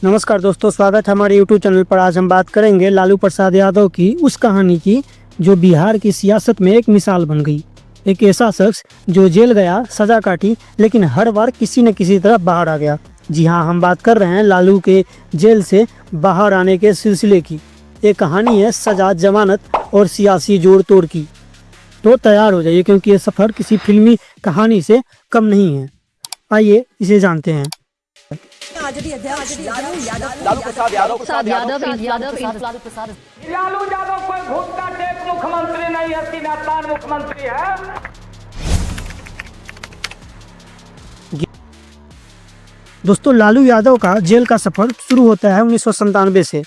नमस्कार दोस्तों, स्वागत है हमारे यूट्यूब चैनल पर। आज हम बात करेंगे लालू प्रसाद यादव की उस कहानी की जो बिहार की सियासत में एक मिसाल बन गई। एक ऐसा शख्स जो जेल गया, सजा काटी, लेकिन हर बार किसी न किसी तरह बाहर आ गया। जी हाँ, हम बात कर रहे हैं लालू के जेल से बाहर आने के सिलसिले की। ये कहानी है सजा, जमानत और सियासी जोड़ तोड़ की। तो तैयार हो जाइए क्योंकि ये सफ़र किसी फिल्मी कहानी से कम नहीं है। आइए इसे जानते हैं। लालू प्रसाद यादव कोई भूत का टेक मुख्यमंत्री नहीं है, सीनातान मुख्यमंत्री है। दोस्तों, लालू यादव का जेल का सफर शुरू होता है 1997 से,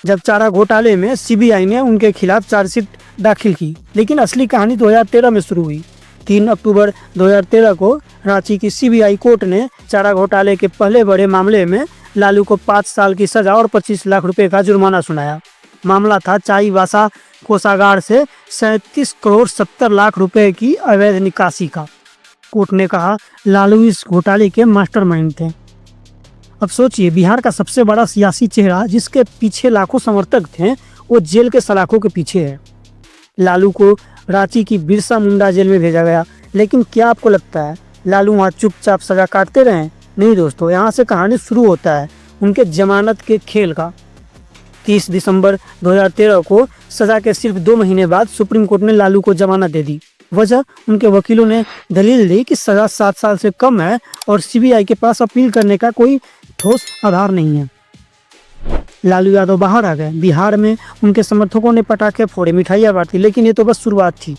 जब चारा घोटाले में सीबीआई ने उनके खिलाफ चार्जशीट दाखिल की। लेकिन असली कहानी 2013 में शुरू हुई। 3 अक्टूबर 2013 को रांची की सीबीआई कोर्ट ने चारा घोटाले के पहले बड़े मामले में लालू को 5 साल की सजा और 25 लाख रुपए का जुर्माना सुनाया। मामला था चाईबासा कोषागार से 37 करोड़ 70 लाख रुपए की अवैध निकासी का। कोर्ट ने कहा लालू इस घोटाले के मास्टरमाइंड थे। अब सोचिए, बिहार का सबसे बड़ा सियासी चेहरा जिसके पीछे लाखों समर्थक थे, वो जेल के सलाखों के पीछे है। लालू को रांची की बिरसा मुंडा जेल में भेजा गया। लेकिन क्या आपको लगता है लालू वहाँ चुपचाप सजा काटते रहे? नहीं दोस्तों, यहाँ से कहानी शुरू होता है उनके जमानत के खेल का। 30 दिसंबर 2013 को सजा के सिर्फ 2 महीने बाद सुप्रीम कोर्ट ने लालू को जमानत दे दी। वजह, उनके वकीलों ने दलील दी कि सजा 7 साल से कम है और सीबीआई के पास अपील करने का कोई ठोस आधार नहीं है। लालू यादव बाहर आ गए। बिहार में उनके समर्थकों ने पटाखे फोड़े, मिठाइयाँ बांटी, लेकिन ये तो बस शुरुआत थी।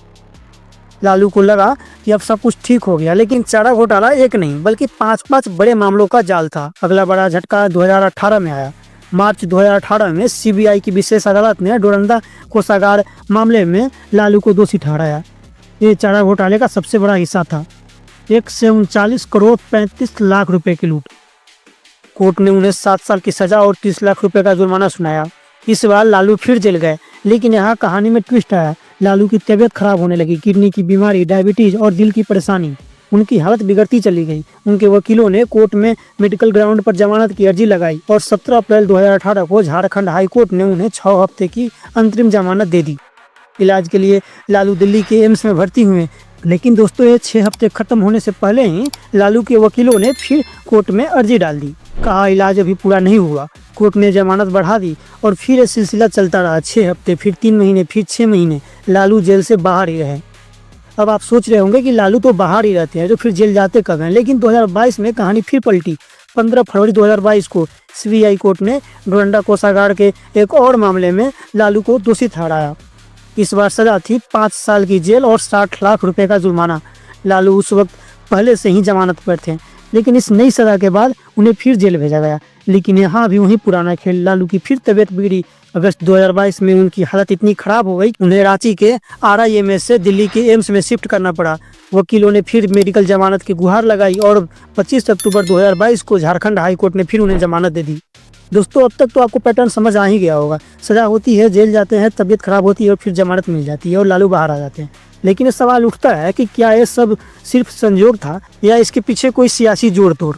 लालू को लगा कि अब सब कुछ ठीक हो गया, लेकिन चारा घोटाला एक नहीं बल्कि 5 बड़े मामलों का जाल था। अगला बड़ा झटका 2018 में आया। मार्च 2018 में सीबीआई की विशेष अदालत ने डोरंडा कोषागार मामले में लालू को दोषी ठहराया। ये चारा घोटाले का सबसे बड़ा हिस्सा था, 139 करोड़ 35 लाख रुपए की लूट। कोर्ट ने उन्हें 7 साल की सजा और 30 लाख रुपए का जुर्माना सुनाया। इस बार लालू फिर जेल गए, लेकिन यहाँ कहानी में ट्विस्ट आया। लालू की तबीयत खराब होने लगी, किडनी की बीमारी, डायबिटीज और दिल की परेशानी। उनकी हालत बिगड़ती चली गई। उनके वकीलों ने कोर्ट में मेडिकल ग्राउंड पर जमानत की अर्जी लगाई और 17 अप्रैल 2018 को झारखंड हाई कोर्ट ने उन्हें 6 हफ्ते की अंतरिम जमानत दे दी। इलाज के लिए लालू दिल्ली के एम्स में भर्ती हुए। लेकिन दोस्तों, ये 6 हफ्ते खत्म होने से पहले ही लालू के वकीलों ने फिर कोर्ट में अर्जी डाल दी। कहा इलाज अभी पूरा नहीं हुआ। कोर्ट ने जमानत बढ़ा दी और फिर ये सिलसिला चलता रहा। 6 हफ्ते, फिर 3 महीने, फिर 6 महीने लालू जेल से बाहर ही रहे। अब आप सोच रहे होंगे कि लालू तो बाहर ही रहते हैं, तो फिर जेल जाते कब हैं? लेकिन 2022 में कहानी फिर पलटी। 15 फरवरी 2022 को सीबीआई कोर्ट ने डोरंडा कोषागार के एक और मामले में लालू को दोषी ठहराया। इस बार सजा थी 5 साल की जेल और 60 लाख रुपए का जुर्माना। लालू उस वक्त पहले से ही जमानत पर थे, लेकिन इस नई सजा के बाद उन्हें फिर जेल भेजा गया। लेकिन यहाँ भी वही पुराना खेल। लालू की फिर तबीयत बिगड़ी। अगस्त 2022 में उनकी हालत इतनी खराब हो गई, उन्हें रांची के RIMS से दिल्ली के एम्स में शिफ्ट करना पड़ा। वकीलों ने फिर मेडिकल जमानत की गुहार लगाई और 25 अक्टूबर 2022 को झारखंड हाई कोर्ट ने फिर उन्हें जमानत दे दी। दोस्तों, अब तक तो आपको पैटर्न समझ आ ही गया होगा। सजा होती है, जेल जाते हैं, तबीयत खराब होती है और फिर जमानत मिल जाती है और लालू बाहर आ जाते हैं। लेकिन ये सवाल उठता है कि क्या ये सब सिर्फ संयोग था या इसके पीछे कोई सियासी जोड़ तोड़?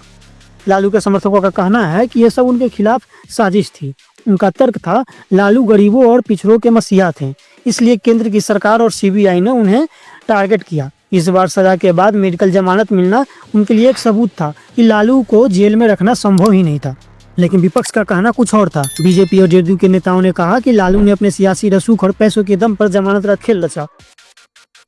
लालू के समर्थकों का कहना है कि ये सब उनके खिलाफ साजिश थी। उनका तर्क था लालू गरीबों और पिछड़ों के मसीहा थे, इसलिए केंद्र की सरकार और सीबीआई ने उन्हें टारगेट किया। इस बार सजा के बाद मेडिकल जमानत मिलना उनके लिए एक सबूत था कि लालू को जेल में रखना संभव ही नहीं था। लेकिन विपक्ष का कहना कुछ और था। बीजेपी और जेडीयू के नेताओं ने कहा कि लालू ने अपने सियासी रसूख और पैसों के दम पर जमानत खेल रचा।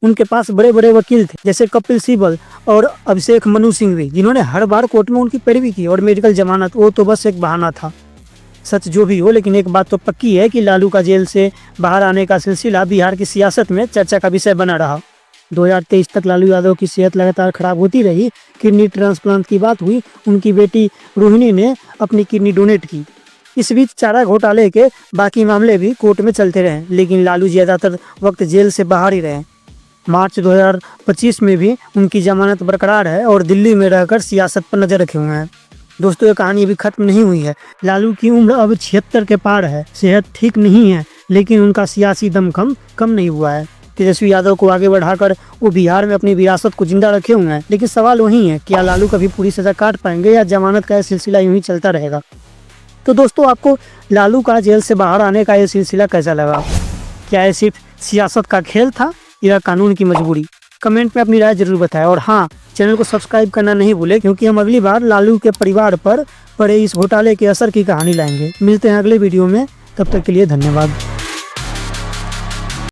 उनके पास बड़े बड़े वकील थे, जैसे कपिल सिब्बल और अभिषेक मनु सिंघवी, जिन्होंने हर बार कोर्ट में उनकी पैरवी की। और मेडिकल जमानत वो तो बस एक बहाना था। सच जो भी हो, लेकिन एक बात तो पक्की है कि लालू का जेल से बाहर आने का सिलसिला बिहार की सियासत में चर्चा का विषय बना रहा। 2023 तक लालू यादव की सेहत लगातार खराब होती रही। किडनी ट्रांसप्लांट की बात हुई, उनकी बेटी रोहिणी ने अपनी किडनी डोनेट की। इस बीच चारा घोटाले के बाकी मामले भी कोर्ट में चलते रहे, लेकिन लालू ज़्यादातर वक्त जेल से बाहर ही रहे। मार्च 2025 में भी उनकी जमानत बरकरार है और दिल्ली में रहकर सियासत पर नजर रखे हुए हैं। दोस्तों, ये कहानी अभी खत्म नहीं हुई है। लालू की उम्र अब 76 के पार है। सेहत ठीक नहीं है, लेकिन उनका सियासी दमखम कम नहीं हुआ है। तेजस्वी यादव को आगे बढ़ाकर वो बिहार में अपनी विरासत को जिंदा रखे हुए हैं। लेकिन सवाल वही है, क्या लालू कभी पूरी सजा काट पाएंगे या जमानत का सिलसिला यूं ही चलता रहेगा? तो दोस्तों आपको लालू का जेल से बाहर आने का ये सिलसिला कैसा लगा? क्या ये सिर्फ सियासत का खेल था या कानून की मजबूरी? कमेंट में अपनी राय जरूर बताएं। और हाँ, चैनल को सब्सक्राइब करना नहीं भूलें, क्योंकि हम अगली बार लालू के परिवार पर पड़े इस घोटाले के असर की कहानी लाएंगे। मिलते हैं अगले वीडियो में, तब तक के लिए धन्यवाद।